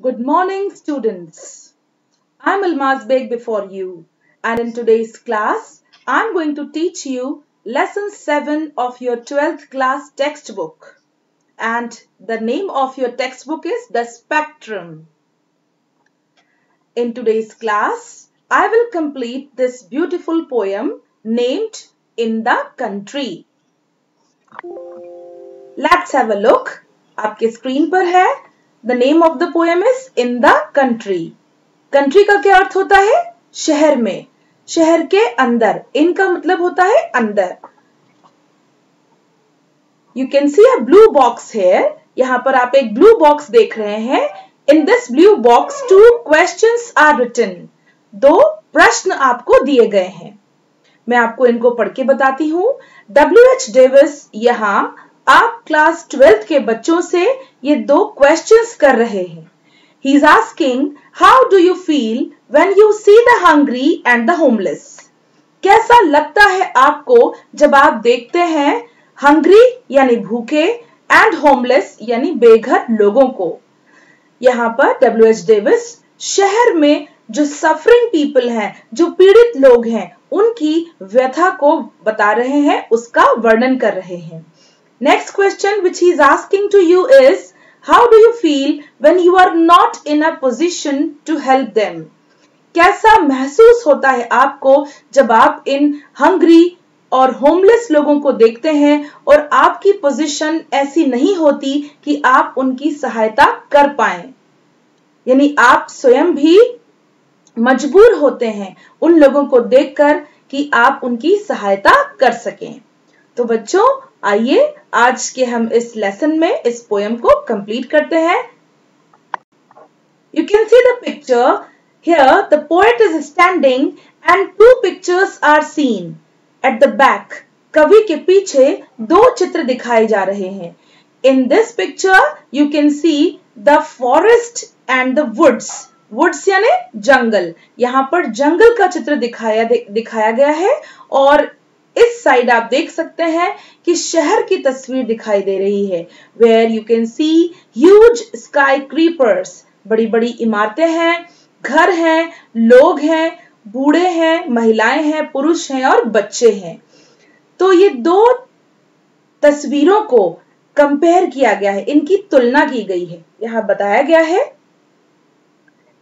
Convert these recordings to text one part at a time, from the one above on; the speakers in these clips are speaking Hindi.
Good morning, students. I'm Almaz Beg before you, and in today's class, I'm going to teach you lesson 7 of your 12th class textbook. And the name of your textbook is The Spectrum. In today's class, I will complete this beautiful poem named In the Country. Let's have a look. आपके स्क्रीन पर है. The name of the poem is In the Country. Country का क्या अर्थ होता है? शहर में, शहर के अंदर. इन का मतलब होता है अंदर. You can see a blue box here. यहाँ पर आप एक blue box देख रहे हैं. In this blue box, 2 questions are written. 2 प्रश्न आपको दिए गए हैं. मैं आपको इनको पढ़ के बताती हूँ. W.H. डेविस यहाँ आप क्लास 12th के बच्चों से ये 2 questions कर रहे हैं. He is asking, how do you feel when you see the hungry and the homeless? कैसा लगता है आपको जब आप देखते हैं hungry यानी भूखे and homeless यानी बेघर लोगों को. यहाँ पर W.H. डेविस शहर में जो suffering people हैं, जो पीड़ित लोग हैं, उनकी व्यथा को बता रहे हैं, उसका वर्णन कर रहे हैं. Next question which he is asking to you is, how do you feel when you are not in a position to help them? कैसा महसूस होता है आपको जब आप इन hungry और homeless लोगों को देखते हैं और आपकी पोजीशन ऐसी नहीं होती कि आप उनकी सहायता कर पाएं? यानी आप स्वयं भी मजबूर होते हैं उन लोगों को देखकर कि आप उनकी सहायता कर सकें. तो बच्चों, आइए आज के हम इस लेसन में इस पोएम को कंप्लीट करते हैं. You can see the picture. Here the poet is standing and 2 pictures are seen. At the back, कवि के पीछे 2 चित्र दिखाए जा रहे हैं. In this picture, you can see the forest and the woods. Woods यानी जंगल. यहाँ पर जंगल का चित्र दिखाया गया है और इस साइड आप देख सकते हैं कि शहर की तस्वीर दिखाई दे रही है. Where you can see huge skyscrapers. बड़ी-बड़ी इमारतें हैं, घर हैं, लोग हैं, बूढ़े हैं, महिलाएं हैं, पुरुष हैं और बच्चे हैं. तो ये 2 तस्वीरों को कंपेयर किया गया है, इनकी तुलना की गई है. यहाँ बताया गया है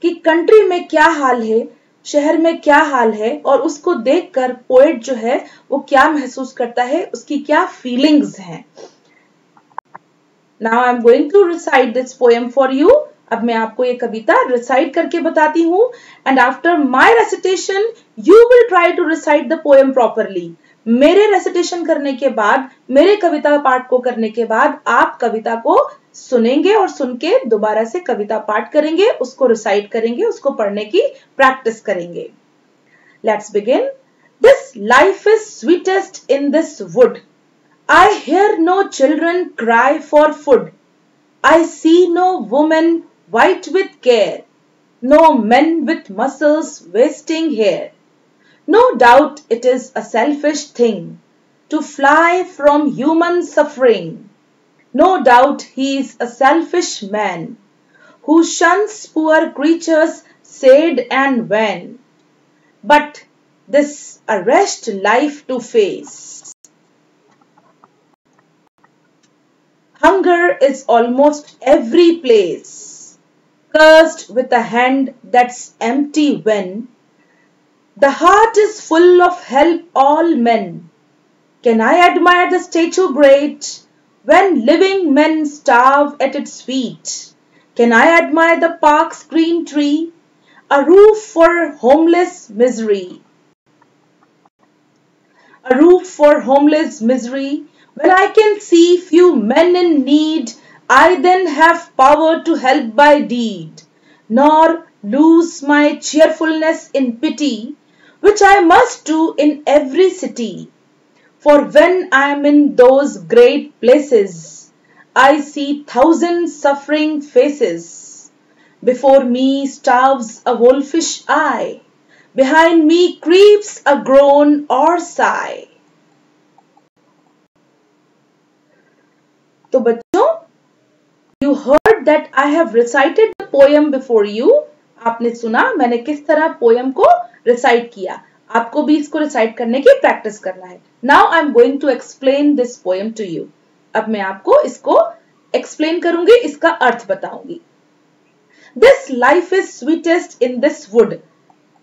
कि कंट्री में क्या हाल है, शहर में क्या हाल है और उसको देखकर पोएट जो है वो क्या महसूस करता है, उसकी क्या फीलिंग्स हैं. Now I'm going to recite this poem for you. अब मैं आपको ये कविता रिसाइट करके बताती हूँ. And after my recitation, you will try to recite the poem properly. मेरे रेसिटेशन करने के बाद, मेरे कविता पाठ को करने के बाद आप कविता को सुनेंगे और सुन के दोबारा से कविता पाठ करेंगे, उसको रिसाइट करेंगे, उसको पढ़ने की प्रैक्टिस करेंगे. Let's begin. This life is sweetest in this wood. I hear no children cry for food. I see no woman white with care, no men with muscles wasting hair. No doubt it is a selfish thing to fly from human suffering. No doubt he is a selfish man who shuns poor creatures sad and vain. But this a wretched life to face. Hunger is almost every place, cursed with a hand that's empty when the heart is full of help all men. Can I admire the statue great when living men starve at its feet? Can I admire the park's green tree, a roof for homeless misery? A roof for homeless misery. When I can see few men in need, I then have power to help by deed, nor lose my cheerfulness in pity, which I must do in every city. For when I am in those great places, I see thousand suffering faces. Before me starves a wolfish eye, behind me creeps a groan or sigh. तो बच्चों, you heard heard that I have recited the poem before you. आपने सुना मैंने किस तरह पोयम को रिसाइट किया. आपको भी इसको रिसाइट करने की प्रैक्टिस करना है. Now I'm going to explain this poem to you. अब मैं आपको इसको एक्सप्लेन करूंगी, इसका अर्थ बताऊंगी. This life is sweetest in this wood.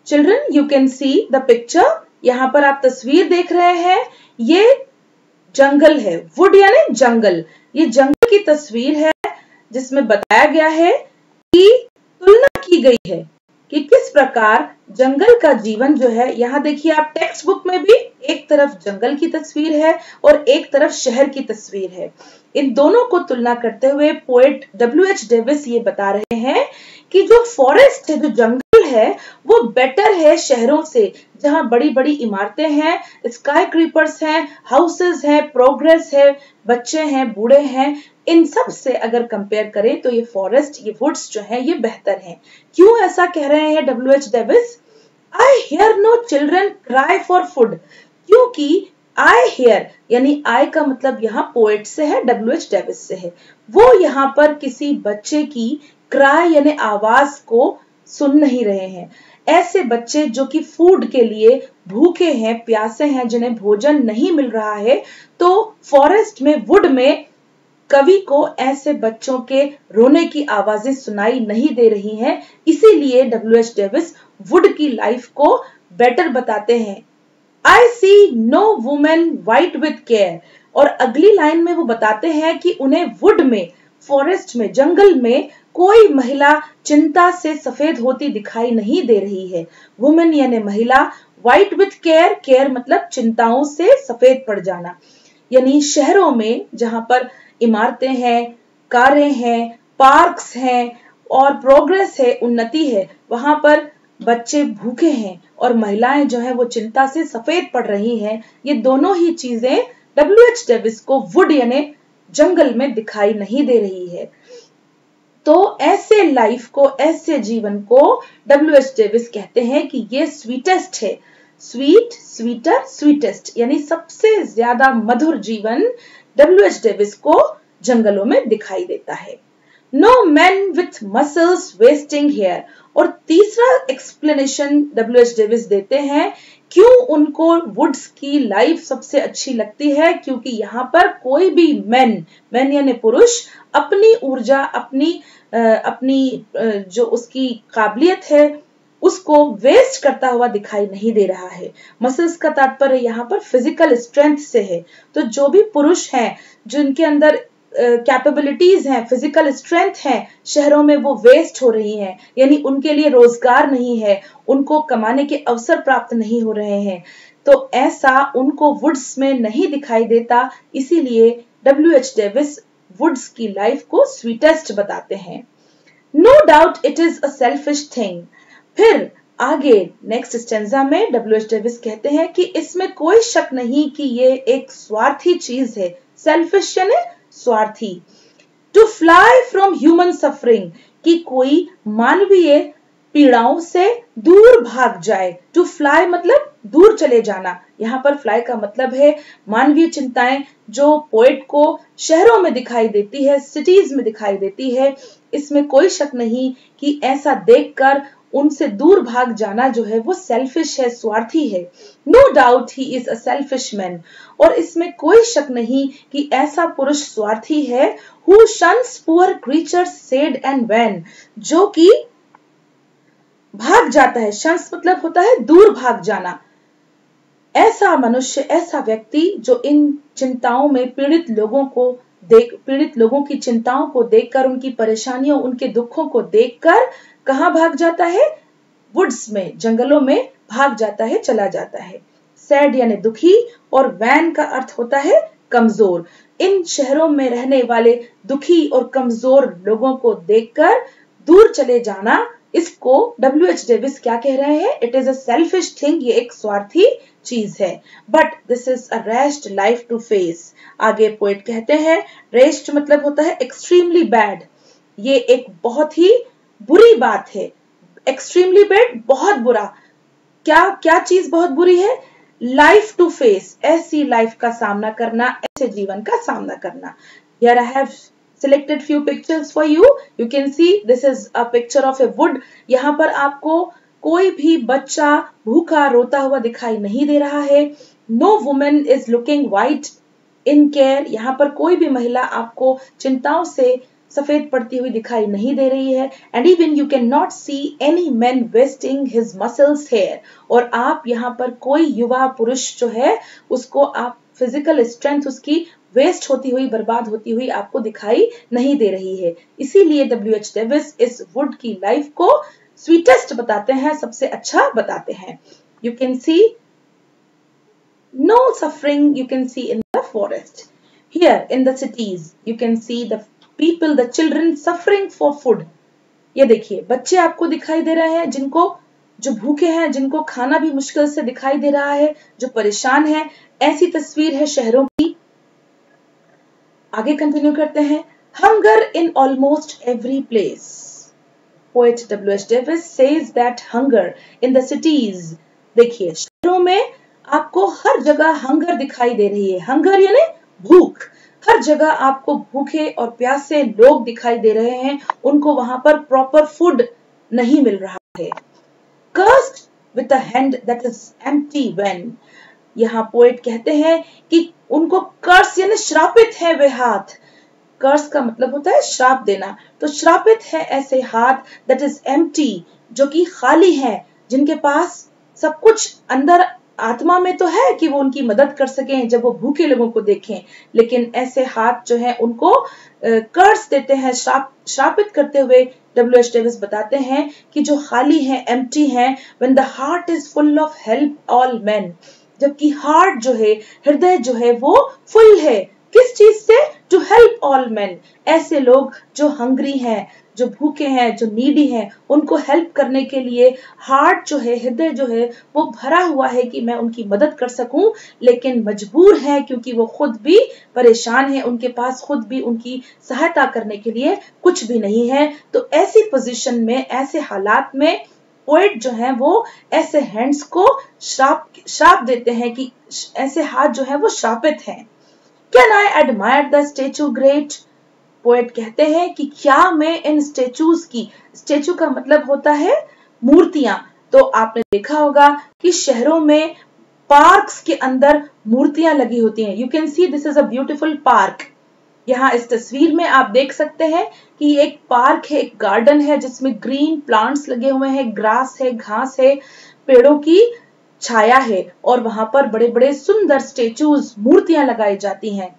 Children, you can see the picture. यहाँ पर आप तस्वीर देख रहे हैं. ये जंगल है. वुड यानी जंगल. ये जंगल की तस्वीर है जिसमें बताया गया है कि तुलना की गई है कि किस प्रकार जंगल का जीवन जो है. यहाँ देखिए आप टेक्स्ट बुक में भी एक तरफ जंगल की तस्वीर है और एक तरफ शहर की तस्वीर है. इन दोनों को तुलना करते हुए पोएट W.H. डेविस ये बता रहे हैं कि जो फॉरेस्ट है, जो जंगल है, वो बेटर है शहरों से, जहां बड़ी बड़ी इमारतें हैं, स्काई क्रीपर्स हैं, हाउसेस हैं, प्रोग्रेस है, बच्चे हैं, बूढ़े हैं. इन सब से अगर कंपेयर करें तो ये फॉरेस्ट, ये वुड्स जो हैं, ये बेहतर हैं. क्यों ऐसा कह रहे हैं W.H. Davies? I hear no children cry for food. क्योंकि आई हियर यानी आई का मतलब यहाँ पोएट से है, W.H. डेविस से है. वो यहाँ पर किसी बच्चे की क्राई यानी आवाज को सुन नहीं रहे हैं. ऐसे बच्चे जो कि फूड के लिए भूखे हैं, प्यासे हैं, जिन्हें भोजन नहीं मिल रहा है, तो फॉरेस्ट में, वुड में कवि को ऐसे बच्चों के रोने की आवाजें सुनाई नहीं दे रही हैं. इसीलिए W.H. डेविस वुड की लाइफ को बेटर बताते हैं. I see no woman white with care. और अगली लाइन में वो बताते हैं कि उन्हें वुड में, फॉरेस्ट में, जंगल में कोई महिला चिंता से सफेद होती दिखाई नहीं दे रही है. वुमेन यानी महिला, व्हाइट विथ केयर, केयर मतलब चिंताओं से सफेद पड़ जाना. यानी शहरों में जहां पर इमारतें हैं, कारें हैं, पार्क्स हैं और प्रोग्रेस है, उन्नति है, वहां पर बच्चे भूखे हैं और महिलाएं जो है वो चिंता से सफेद पड़ रही हैं. ये दोनों ही चीजें W.H. डेविस को वुड यानी जंगल में दिखाई नहीं दे रही है. तो ऐसे लाइफ को, ऐसे जीवन को W.H. डेविस कहते हैं कि ये स्वीटेस्ट है. स्वीट, स्वीटर, स्वीटेस्ट यानी सबसे ज्यादा मधुर जीवन W.H. डेविस को जंगलों में दिखाई देता है. No men with muscles wasting here. और तीसरा एक्सप्लेनेशन W.H. डेविस देते हैं क्यों उनको वुड्स की लाइफ सबसे अच्छी लगती है. क्योंकि यहाँ पर कोई भी मैन यानी पुरुष अपनी ऊर्जा, अपनी जो उसकी काबिलियत है उसको वेस्ट करता हुआ दिखाई नहीं दे रहा है. मसल्स का तात्पर्य यहाँ पर फिजिकल स्ट्रेंथ से है. तो जो भी पुरुष हैं जिनके अंदर कैपेबिलिटीज हैं, फिजिकल स्ट्रेंथ है, शहरों में वो वेस्ट हो रही हैं. यानी उनके लिए रोजगार नहीं है, उनको कमाने के अवसर प्राप्त नहीं हो रहे हैं. तो ऐसा उनको वुड्स में नहीं दिखाई देता. इसीलिए W.H. डेविस वुड्स की लाइफ को स्वीटेस्ट बताते हैं. No doubt it is a selfish thing. फिर आगे नेक्स्ट स्टेंजा में W.H. डेविस कहते हैं कि इसमें कोई शक नहीं कि ये एक स्वार्थी चीज है. सेल्फिश यानी स्वार्थी. To fly from human suffering कि कोई मानवीय पीड़ाओं से दूर भाग जाए. टू फ्लाई मतलब दूर चले जाना. यहाँ पर फ्लाई का मतलब है मानवीय चिंताएं जो पोएट को शहरों में दिखाई देती है, सिटीज में दिखाई देती है. इसमें कोई शक नहीं कि ऐसा देखकर उनसे दूर भाग जाना जो है वो सेल्फिश है, स्वार्थी है. No doubt he is a selfish man. और इसमें कोई शक नहीं कि ऐसा पुरुष स्वार्थी है. Who shuns poor creatures sad and wan, जो कि भाग जाता है. शंस मतलब होता है दूर भाग जाना. ऐसा मनुष्य, ऐसा व्यक्ति जो इन चिंताओं में पीड़ित लोगों की चिंताओं को देखकर, उनकी परेशानियों, उनके दुखों को देखकर कहां भाग जाता है? वुड्स में, जंगलों में भाग जाता है, चला जाता है. सैड यानी दुखी और वैन का अर्थ होता है कमजोर. इन शहरों में रहने वाले दुखी और कमजोर लोगों को देखकर दूर चले जाना, इसको W.H. डेविस क्या कह रहे हैं? It is a selfish thing. ये एक स्वार्थी चीज है. But this is a rest life to face. आगे पोएट कहते हैं रेस्ट मतलब होता है एक्सट्रीमली बैड. ये एक बहुत ही बुरी बात है. एक्सट्रीमली बैड, बहुत बुरा. क्या चीज बहुत बुरी है? लाइफ टू फेस, ऐसी लाइफ का सामना करना, ऐसे जीवन का सामना करना. Here I have selected few pictures for you. You can see this is a picture of a wood. यहाँ पर आपको कोई भी बच्चा भूखा रोता हुआ दिखाई नहीं दे रहा है. No woman is looking white in care. यहाँ पर कोई भी महिला आपको चिंताओं से सफेद पड़ती हुई दिखाई नहीं दे रही है. And even you cannot see any man wasting his muscles here. और आप यहाँ पर कोई युवा पुरुष जो है उसको आप फिजिकल स्ट्रेंथ उसकी वेस्ट होती हुई बर्बाद होती हुई आपको दिखाई नहीं दे रही है. इसीलिए W.H. डेविस इस वुड की लाइफ को स्वीटेस्ट बताते हैं, सबसे अच्छा बताते हैं. You can see no suffering you can see in the forest. Here in the cities you can see the people, the children suffering for food. ये देखिए बच्चे आपको दिखाई दे रहे हैं जिनको जो भूखे हैं, जिनको खाना भी मुश्किल से दिखाई दे रहा है, जो परेशान हैं. ऐसी तस्वीर है शहरों की. आगे कंटिन्यू करते हैं. Hunger in almost every place. Poet W.H. Davis says that hunger in the cities. देखिए शहरों में आपको हर जगह हंगर दिखाई दे रही है. हंगर यानी भूख. हर जगह आपको भूखे और प्यासे लोग दिखाई दे रहे हैं. उनको वहां पर प्रॉपर फूड नहीं मिल रहा है. Cursed with a hand that is empty when. यहाँ पोएट कहते हैं कि उनको कर्स यानी श्रापित है वे हाथ. कर्स का मतलब होता है श्राप देना. तो श्रापित है ऐसे हाथ that is empty जो कि खाली है, जिनके पास सब कुछ अंदर आत्मा में तो है कि वो उनकी मदद कर सकें जब वो भूखे लोगों को देखें, लेकिन ऐसे हाथ जो है उनको कर्स देते हैं, श्रापित करते हुए W.H. डेविस बताते हैं कि जो खाली है, एम्प्टी है. when the heart is full of help all men. जबकि हार्ट जो है, हृदय जो है वो फुल है. किस चीज से? To help all men. ऐसे लोग जो हंग्री हैं, जो भूखे हैं, जो नीडी हैं, उनको हेल्प करने के लिए हार्ट जो है, हृदय जो है वो भरा हुआ है कि मैं उनकी मदद कर सकूं, लेकिन मजबूर है क्योंकि वो खुद भी परेशान है. उनके पास खुद भी उनकी सहायता करने के लिए कुछ भी नहीं है. तो ऐसी पोजीशन में, ऐसे हालात में पोएट जो है वो ऐसे हैंड्स को श्राप देते हैं कि ऐसे हाथ जो है वो श्रापित हैं. Can I admire the statue great? Poet कहते हैं कि क्या मैं इन स्टेचूज की, स्टेचू का मतलब होता है मूर्तियां. तो आपने देखा होगा कि शहरों में पार्क्स के अंदर मूर्तियां लगी होती हैं. You can see this is a beautiful park. यहाँ इस तस्वीर में आप देख सकते हैं कि एक पार्क है, एक गार्डन है जिसमें ग्रीन प्लांट्स लगे हुए हैं, ग्रास है, घास है, पेड़ों की छाया है, और वहां पर बड़े बड़े सुंदर स्टेचूज, मूर्तियां लगाई जाती हैं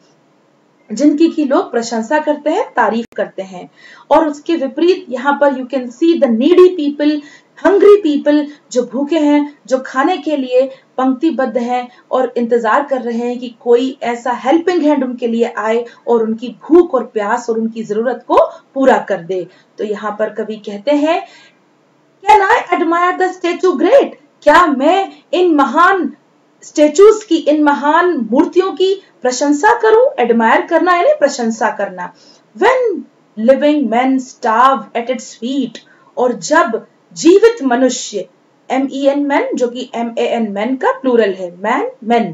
जिनकी की लोग प्रशंसा करते हैं, तारीफ करते हैं. और उसके विपरीत यहाँ पर you can see the needy people, hungry people, जो भूखे हैं, जो खाने के लिए पंक्तिबद्ध हैं और इंतजार कर रहे हैं कि कोई ऐसा हेल्पिंग हैंड उनके लिए आए और उनकी भूख और प्यास और उनकी जरूरत को पूरा कर दे. तो यहाँ पर कवि कहते हैं, can I admire the statue great? क्या मैं इन महान स्टेचूज की, इन महान मूर्तियों की प्रशंसा करूं? एडमायर करना यानी प्रशंसा करना. When living men starve at its feet. और जब जीवित मनुष्य, MEN men जो कि MAN men का प्लूरल है, man men.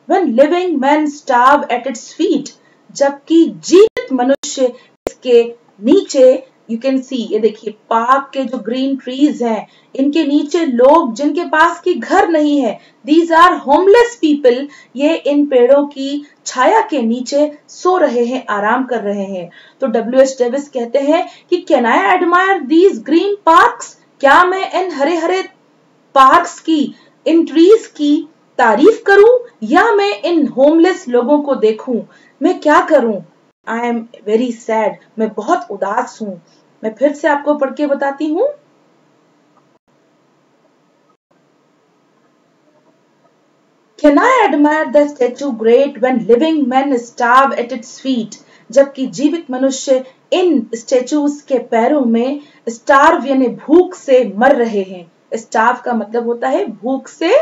When living men starve at its feet. जबकि जीवित मनुष्य इसके नीचे, यू कैन सी, ये देखिए पार्क के जो ग्रीन ट्रीज हैं, इनके नीचे लोग जिनके पास की घर नहीं है, दीज आर होमलेस पीपल, ये इन पेड़ों की छाया के नीचे सो रहे हैं, आराम कर रहे हैं. तो W.H. डेविस कहते हैं कि can I admire these green parks? क्या मैं इन हरे हरे पार्क्स की, इन ट्रीज की तारीफ करूं, या मैं इन होमलेस लोगों को देखूं? मैं क्या करूं? I am very sad. मैं बहुत उदास हूं. मैं फिर से आपको पढ़ के बताती हूं. Can I admire the statue great when living men starve at its feet? जबकि जीवित मनुष्य इन स्टेचूज के पैरों में स्टार्व यानी भूख से मर रहे हैं. स्टार्व का मतलब होता है भूख से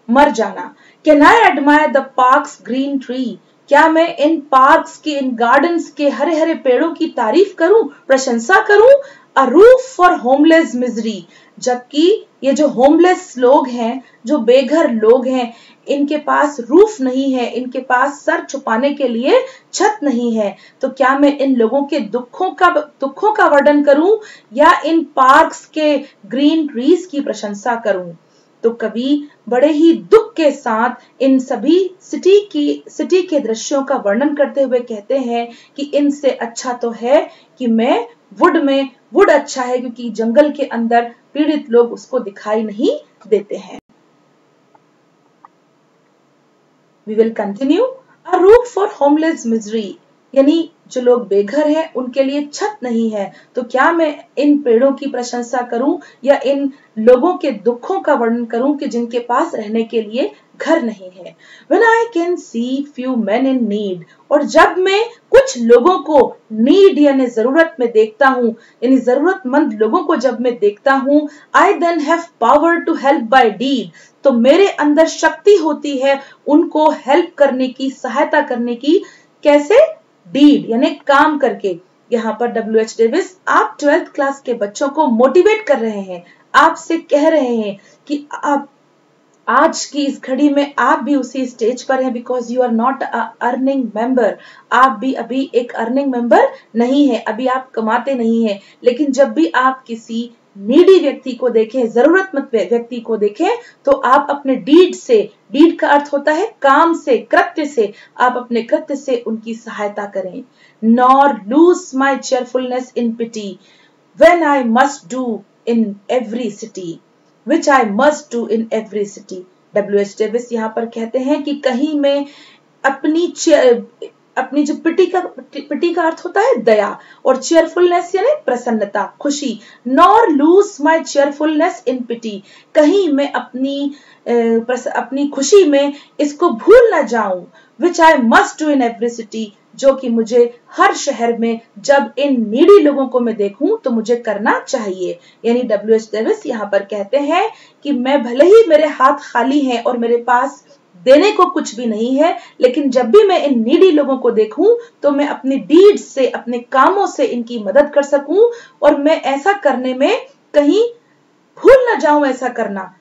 मर जाना. Can I admire the park's green tree? क्या मैं इन पार्क्स के, इन गार्डन्स के हरे हरे पेड़ों की तारीफ करूं, प्रशंसा करूं? A roof for homeless misery, जबकि ये जो होमलेस लोग हैं, जो बेघर लोग हैं, इनके पास रूफ नहीं है, इनके पास सर छुपाने के लिए छत नहीं है। तो क्या मैं इन लोगों के दुखों का वर्णन करूं या इन पार्क्स के ग्रीन ट्रीज की प्रशंसा करूं? तो कवि बड़े ही दुख के साथ इन सभी सिटी के दृश्यों का वर्णन करते हुए कहते हैं कि इनसे अच्छा तो है कि मैं वुड अच्छा है, क्योंकि जंगल के अंदर पीड़ित लोग उसको दिखाई नहीं देते हैं। We will continue. A roof for homeless misery, यानी जो लोग बेघर हैं उनके लिए छत नहीं है। तो क्या मैं इन पेड़ों की प्रशंसा करूं या इन लोगों के दुखों का वर्णन करूं कि जिनके पास रहने के लिए घर नहीं है। When I can see few men in need, और जब मैं कुछ लोगों को नीड यानी जरूरत में देखता हूं, यानी जरूरतमंद लोगों को जब मैं देखता हूं, I then have power to help by deed, तो मेरे अंदर शक्ति होती है उनको हेल्प करने की, सहायता करने की। कैसे? डीड यानी काम करके। यहाँ पर W.H. डेविस आप 12th क्लास के बच्चों को मोटिवेट कर रहे हैं, आपसे कह रहे हैं कि आप आज की इस घड़ी में आप भी उसी स्टेज पर हैं, because you are not earning member. आप भी अभी एक अर्निंग मेंबर नहीं है, अभी आप कमाते नहीं है। लेकिन जब भी आप किसी नीडी व्यक्ति को देखें, जरूरतमंद व्यक्ति को देखें, तो आप अपने डीड से, डीड का अर्थ होता है काम से, कृत्य से, आप अपने कृत्य से उनकी सहायता करें। Nor lose my cheerfulness in pity when I must do in every city, which I must do in every city. W.H. Davies यहाँ पर कहते हैं कि कहीं मैं अपनी जो पिटी का अर्थ होता है दया, और चेयरफुलनेस यानी प्रसन्नता, खुशी। Nor lose my cheerfulness in pity, कहीं मैं अपनी खुशी में इसको भूल ना जाऊं। Which I must do in every city, जो कि मुझे हर शहर में जब इन नीडी लोगों को मैं देखूं तो मुझे करना चाहिए। यानी W.H. डेविस यहाँ पर कहते हैं कि मैं भले ही मेरे हाथ खाली हैं और मेरे पास देने को कुछ भी नहीं है, लेकिन जब भी मैं इन नीडी लोगों को देखूं तो मैं अपनी डीड से, अपने कामों से इनकी मदद कर सकूं, और मैं ऐसा करने में कहीं भूल ना जाऊं ऐसा करना।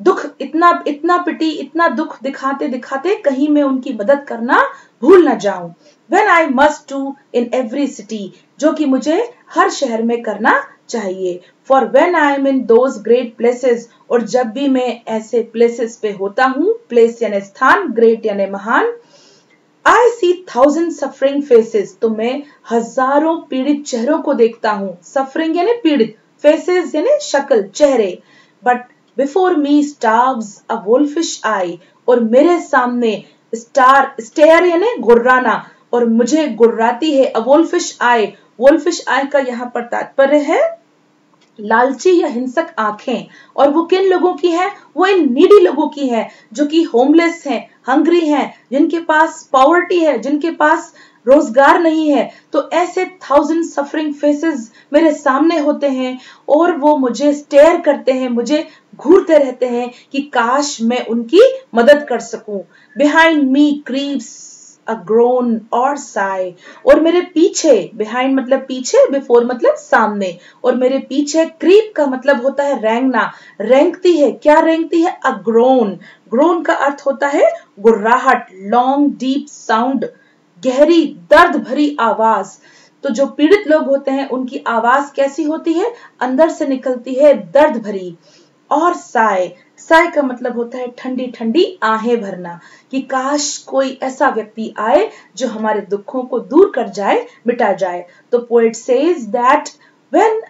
दुख इतना दुख दिखाते दिखाते कहीं मैं उनकी मदद करना भूल ना जाऊं। When I must do in every city, जो कि मुझे हर शहर में करना चाहिए। For when I am in those great places, और जब भी मैं ऐसे places पे होता हूँ, place यानी स्थान, great यानी महान, I see thousand suffering faces, तो मैं हजारों पीड़ित चेहरों को देखता हूँ। suffering यानी पीड़ित, faces यानी शक्ल, चेहरे। But before me starves a wolfish eye, और मेरे सामने stare यानी गुर्राना, और मुझे गुर्राती है a wolfish eye। wolfish eye का यहाँ पर तात्पर्य है लालची या हिंसक आंखें। और वो किन लोगों की है? वो इन नीडी लोगों की है, जो कि होमलेस हैं, हंग्री हैं, जिनके पास पॉवर्टी है, जिनके पास रोजगार नहीं है। तो ऐसे 1000 सफरिंग फेसेस मेरे सामने होते हैं और वो मुझे स्टेयर करते हैं, मुझे घूरते रहते हैं कि काश मैं उनकी मदद कर सकूं। बिहाइंड मी क्रीप्स अ ग्रोन और साई, और मेरे पीछे, बिहाइंड मतलब पीछे, बिफोर मतलब सामने, और मेरे पीछे क्रीप का मतलब होता है रेंगना, रेंगती है। क्या रेंगती है? अ ग्रोन। ग्रोन का अर्थ होता है गुर्राहट, लॉन्ग डीप साउंड, गहरी दर्द भरी आवाज। तो जो पीड़ित लोग होते हैं उनकी आवाज कैसी होती है? अंदर से निकलती है दर्द भरी। और साय, साय का मतलब होता है ठंडी ठंडी आहें भरना, कि काश कोई ऐसा व्यक्ति आए जो हमारे दुखों को दूर कर जाए, मिटा जाए। तो poet says that when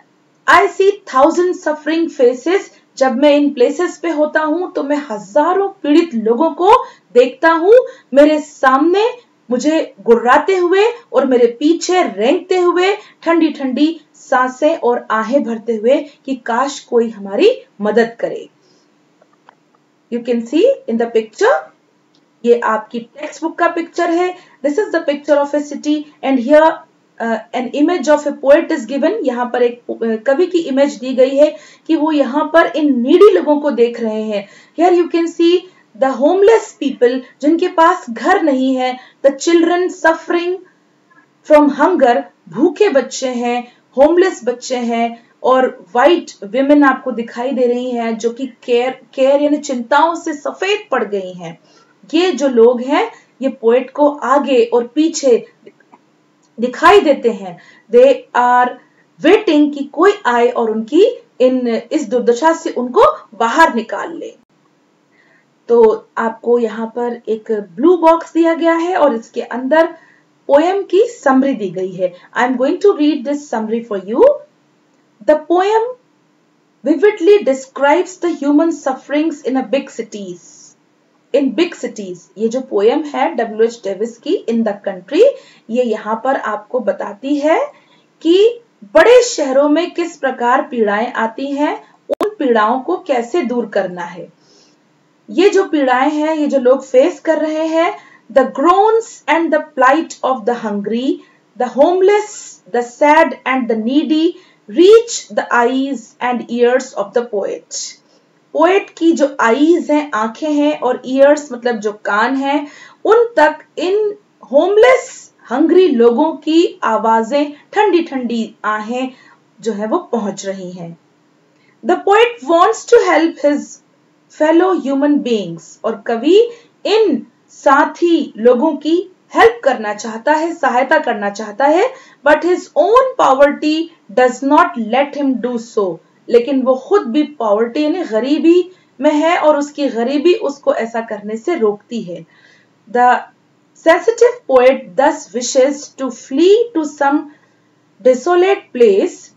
I see 1000 suffering faces, जब मैं इन प्लेसेस पे होता हूं तो मैं हजारों पीड़ित लोगों को देखता हूं मेरे सामने, मुझे गुर्राते हुए और मेरे पीछे रेंगते हुए, ठंडी ठंडी सांसें और आहें भरते हुए कि काश कोई हमारी मदद करे। You can see in the picture, ये आपकी टेक्स्ट बुक का पिक्चर है। This is the picture of a city and here an image of a poet is given। यहाँ पर एक कवि की इमेज दी गई है कि वो यहाँ पर इन नीडी लोगों को देख रहे हैं। Here you can see the homeless people, जिनके पास घर नहीं है, the children suffering from hunger, भूखे बच्चे हैं, होमलेस बच्चे हैं और वाइट विमेन आपको दिखाई दे रही हैं जो कि केयर यानी चिंताओं से सफेद पड़ गई हैं। ये जो लोग हैं ये पोएट को आगे और पीछे दिखाई देते हैं। दे आर वेटिंग कि कोई आए और उनकी इस दुर्दशा से उनको बाहर निकाल ले। तो आपको यहाँ पर एक ब्लू बॉक्स दिया गया है और इसके अंदर पोएम की समरी दी गई है। I am going to read this summary for you. The poem vividly describes the human sufferings in a big cities. In big cities, ये जो पोएम है W.H. डेविस की इन द कंट्री, ये यहाँ पर आपको बताती है कि बड़े शहरों में किस प्रकार पीड़ाएं आती हैं, उन पीड़ाओं को कैसे दूर करना है। ये जो पीड़ाएं हैं, ये जो लोग फेस कर रहे हैं, the groans and the plight of the hungry, the homeless, the sad and the needy reach the eyes and ears of the poet. Poet की जो आईज हैं, आंखें हैं, और ईयर्स मतलब जो कान हैं, उन तक इन होमलेस हंग्री लोगों की आवाजें, ठंडी ठंडी आहें जो है वो पहुंच रही हैं। The poet wants to help his fellow human beings, और कवि इन साथी लोगों की हेल्प करना चाहता है, सहायता करना चाहता है, but his own poverty does not let him do so, लेकिन वो खुद भी पॉवर्टी यानी गरीबी में है और उसकी गरीबी उसको ऐसा करने से रोकती है। The sensitive poet thus wishes to flee to some desolate place.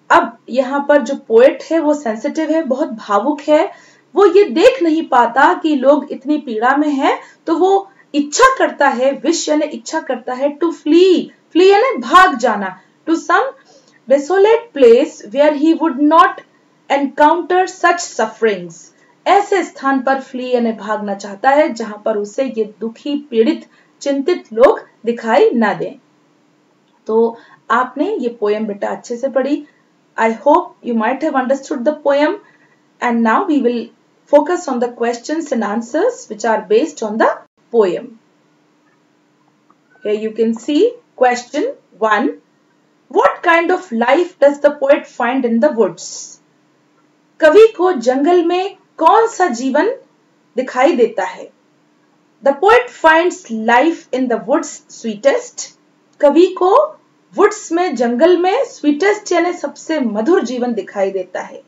अब यहाँ पर जो पोएट है वो सेंसिटिव है, बहुत भावुक है, वो ये देख नहीं पाता कि लोग इतनी पीड़ा में हैं, तो वो इच्छा करता है, विश यानी इच्छा करता है, टू फ्ली, फ्ली यानी भाग जाना, to some desolate place where he would not encounter such sufferings. ऐसे स्थान पर फ्ली यानी भागना चाहता है जहां पर उसे ये दुखी, पीड़ित, चिंतित लोग दिखाई ना दें। तो आपने ये पोएम बेटा अच्छे से पढ़ी। I hope you might have understood the poem, and now we will focus on the questions and answers which are based on the poem. Here you can see question 1. What kind of life does the poet find in the woods? कवि को जंगल में कौन सा जीवन दिखाई देता है? The poet finds life in the woods sweetest. कवि को वुड्स में, जंगल में sweetest यानी सबसे मधुर जीवन दिखाई देता है।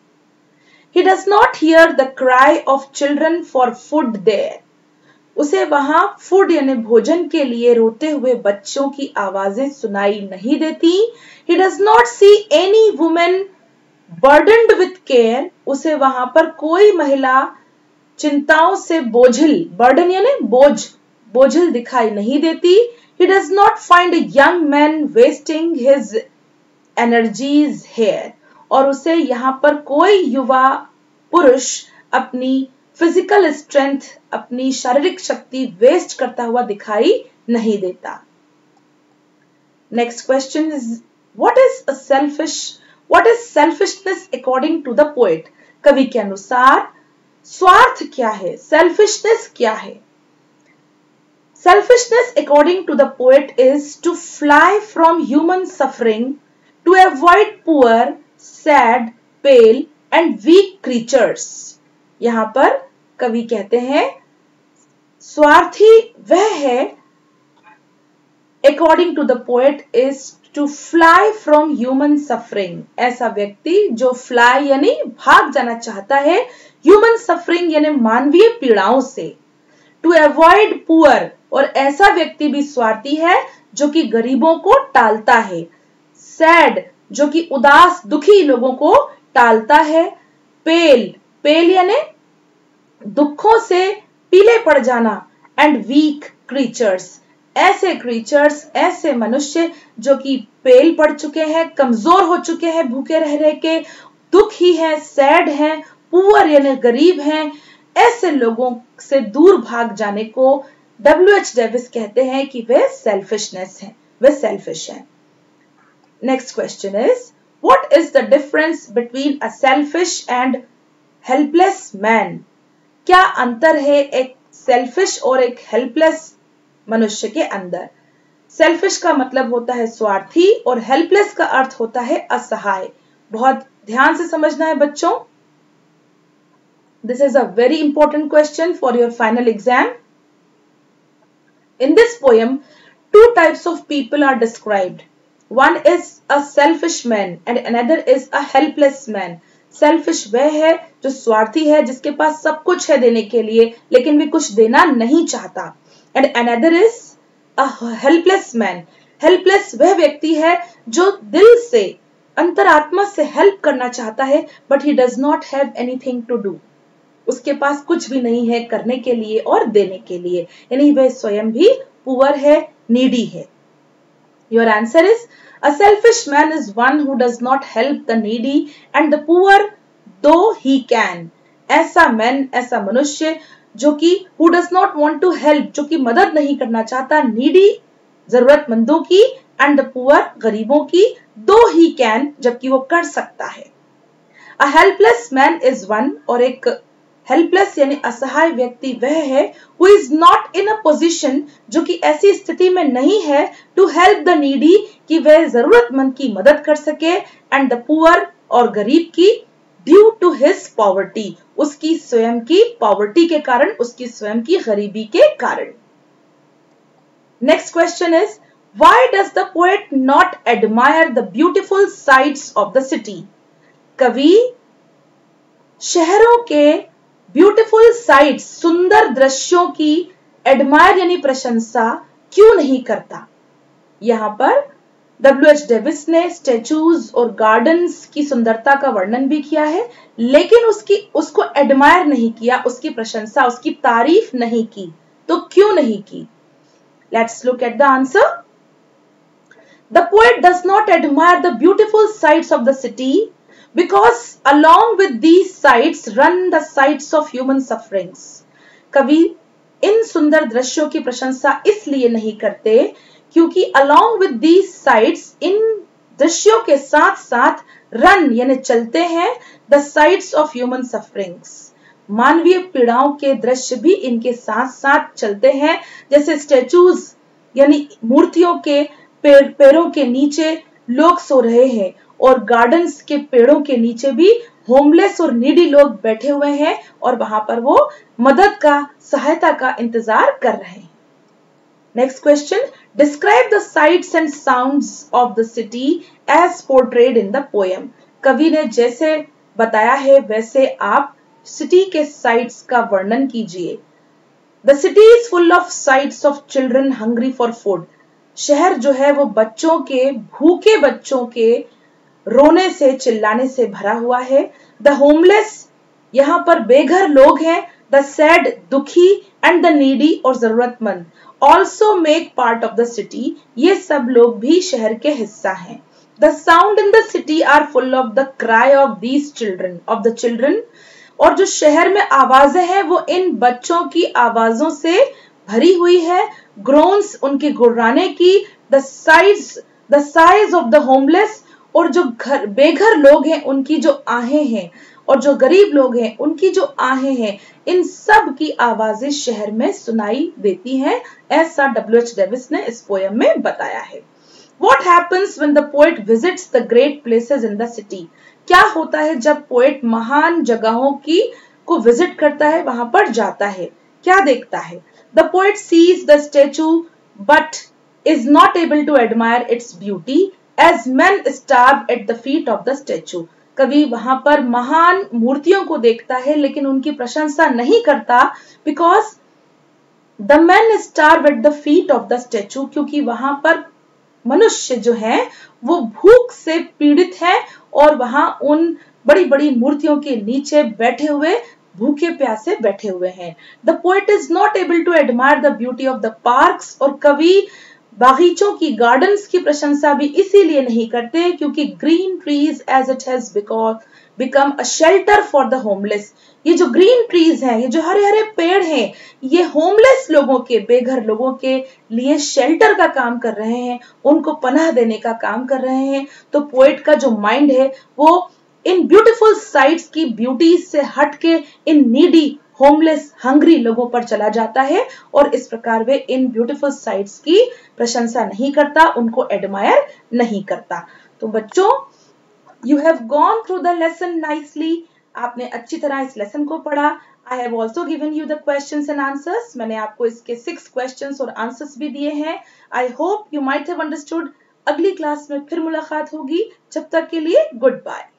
He does not hear the cry of children for food there. उसे वहां फूड यानी भोजन के लिए रोते हुए बच्चों की आवाजें सुनाई नहीं देती। He does not see any woman burdened with care. उसे वहां पर कोई महिला चिंताओं से बोझिल, बर्डन यानी बोझिल दिखाई नहीं देती। He does not find a young man wasting his energies here. और उसे यहाँ पर कोई युवा पुरुष अपनी फिजिकल स्ट्रेंथ, अपनी शारीरिक शक्ति वेस्ट करता हुआ दिखाई नहीं देता। Next question is what is selfishness according to the poet? कवि के अनुसार स्वार्थ क्या है, सेल्फिशनेस क्या है? Selfishness according to the poet is to fly from human suffering to avoid poor, sad, pale and weak creatures. यहाँ पर कवि कहते हैं स्वार्थी वह है, according to the poet is to fly from human suffering. ऐसा व्यक्ति जो fly यानी भाग जाना चाहता है human suffering यानी मानवीय पीड़ाओं से, to avoid poor, और ऐसा व्यक्ति भी स्वार्थी है जो कि गरीबों को टालता है, sad जो कि उदास, दुखी लोगों को टालता है, pale यानी दुखों से पीले पड़ जाना, एंड वीक क्रीचर्स, ऐसे क्रीचर्स, ऐसे मनुष्य जो कि पेल पड़ चुके हैं, कमजोर हो चुके हैं भूखे रह के, दुखी हैं, सैड हैं, पुअर यानी गरीब हैं, ऐसे लोगों से दूर भाग जाने को W.H. डेविस कहते हैं कि वे सेल्फिशनेस हैं, वे सेल्फिश हैं। Next question is what is the difference between a selfish and helpless man? क्या अंतर है एक सेल्फिश और एक हेल्पलेस मनुष्य के अंदर? सेल्फिश का मतलब होता है स्वार्थी और हेल्पलेस का अर्थ होता है असहाय। बहुत ध्यान से समझना है बच्चों। This is a very important question for your final exam. In this poem, two types of people are described. One is a selfish man and another is a helpless man. Selfish वह है जो स्वार्थी है, जिसके पास सब कुछ है देने के लिए लेकिन भी कुछ देना नहीं चाहता। And another is a helpless man. Helpless वह व्यक्ति है जो दिल से, अंतरात्मा से हेल्प करना चाहता है but he does not have anything to do. उसके पास कुछ भी नहीं है करने के लिए और देने के लिए, यानी वह स्वयं भी पुअर है, नीडी है। Your answer is a selfish man is one who does not help the needy and the poor though he can. ऐसा मैन, ऐसा मनुष्य जो कि who does not want to help, जो कि मदद नहीं करना चाहता needy जरूरतमंदों की and the poor गरीबों की though he can, जबकि वो कर सकता है। A helpless man is one, और एक हेल्पलेस यानी असहाय व्यक्ति वह है who is not in a position, जो कि ऐसी स्थिति में नहीं है to help the needy, कि वह जरूरतमंद की मदद कर सके, and the poor और गरीब की due to his poverty, उसकी स्वयं की पॉवर्टी के कारण, उसकी स्वयं की गरीबी के कारण। Next question is, why does the poet not admire the beautiful sights of the city? कवि शहरों के ब्यूटीफुल साइट्स, सुंदर दृश्यों की एडमायर यानी प्रशंसा क्यों नहीं करता? यहाँ पर W.H. डेविस ने स्टैचूज और गार्डन्स की सुंदरता का वर्णन भी किया है, लेकिन उसको एडमायर नहीं किया, उसकी प्रशंसा, उसकी तारीफ नहीं की। तो क्यों नहीं की? Let's look at the answer. The poet does not admire the beautiful sights of the city because along with these sights run the sights of human sufferings. कवि इन सुंदर दृश्यों की प्रशंसा इसलिए नहीं करते क्योंकि along with these sights, इन दृश्यों के साथ साथ run यानी चलते हैं the sights of human sufferings. मानवीय पीड़ाओं के दृश्य भी इनके साथ साथ चलते हैं, जैसे स्टैचूज यानी मूर्तियों के पैरों के नीचे लोग सो रहे हैं और गार्डन्स के पेड़ों के नीचे भी होमलेस और नीडी लोग बैठे हुए हैं और वहां पर वो मदद का, सहायता का इंतजार कर रहे हैं। Next question, describe the sights and sounds of the city as portrayed in the poem. कवि ने जैसे बताया है वैसे आप सिटी के साइट्स का वर्णन कीजिए। The city is full of sites of children hungry for food. शहर जो है वो बच्चों के, भूखे बच्चों के रोने से, चिल्लाने से भरा हुआ है। द होमलेस, यहाँ पर बेघर लोग हैं। द सैड, दुखी, एंड द नीडी और जरूरतमंद also make part of the city, ये सब लोग भी शहर के हिस्सा हैं। The sound in the city are full of the cry of these children, of the children, और जो शहर में आवाजें हैं वो इन बच्चों की आवाजों से भरी हुई है। ग्रोन्स, उनके गुर्राने की। The size of the homeless, और जो बेघर लोग हैं उनकी जो आहें हैं, और जो गरीब लोग हैं उनकी जो आहें हैं, इन सब की आवाजें शहर में सुनाई देती हैं, ऐसा W.H. डेविस ने इस पोएम में बताया है। What happens when the poet visits the great places in the city? क्या होता है जब पोएट महान जगहों को विजिट करता है, वहां पर जाता है, क्या देखता है? The poet sees the statue but is not able to admire its beauty as men starve at the feet of the statue. कवि वहां पर महान मूर्तियों को देखता है लेकिन उनकी प्रशंसा नहीं करता because the men starve at the feet of the statue, क्योंकि वहां पर मनुष्य जो हैं वो भूख से पीड़ित हैं और वहां उन बड़ी बड़ी मूर्तियों के नीचे बैठे हुए, भूखे प्यासे बैठे हुए हैं। The poet is not able to admire the beauty of the parks, और कवि बागीचों की, गार्डन्स की प्रशंसा भी इसीलिए नहीं करते क्योंकि green trees as it has become a shelter for the homeless, ये जो ग्रीन ट्रीज हैं, ये जो हरे हरे पेड़ हैं, ये होमलेस लोगों के, बेघर लोगों के लिए शेल्टर का काम कर रहे हैं, उनको पनाह देने का काम कर रहे हैं। तो पोएट का जो माइंड है वो इन ब्यूटीफुल साइट्स की ब्यूटी से हट के इन नीडी होमलेस हंग्री लोगों पर चला जाता है और इस प्रकार वे इन ब्यूटीफुल साइट्स की प्रशंसा नहीं करता, उनको एडमायर नहीं करता। तो बच्चों, you have gone through the lesson nicely, आपने अच्छी तरह इस लेसन को पढ़ा। I have also given you the questions and answers. मैंने आपको इसके 6 questions और answers भी दिए हैं। I hope you might have understood। अगली क्लास में फिर मुलाकात होगी, जब तक के लिए गुड बाय।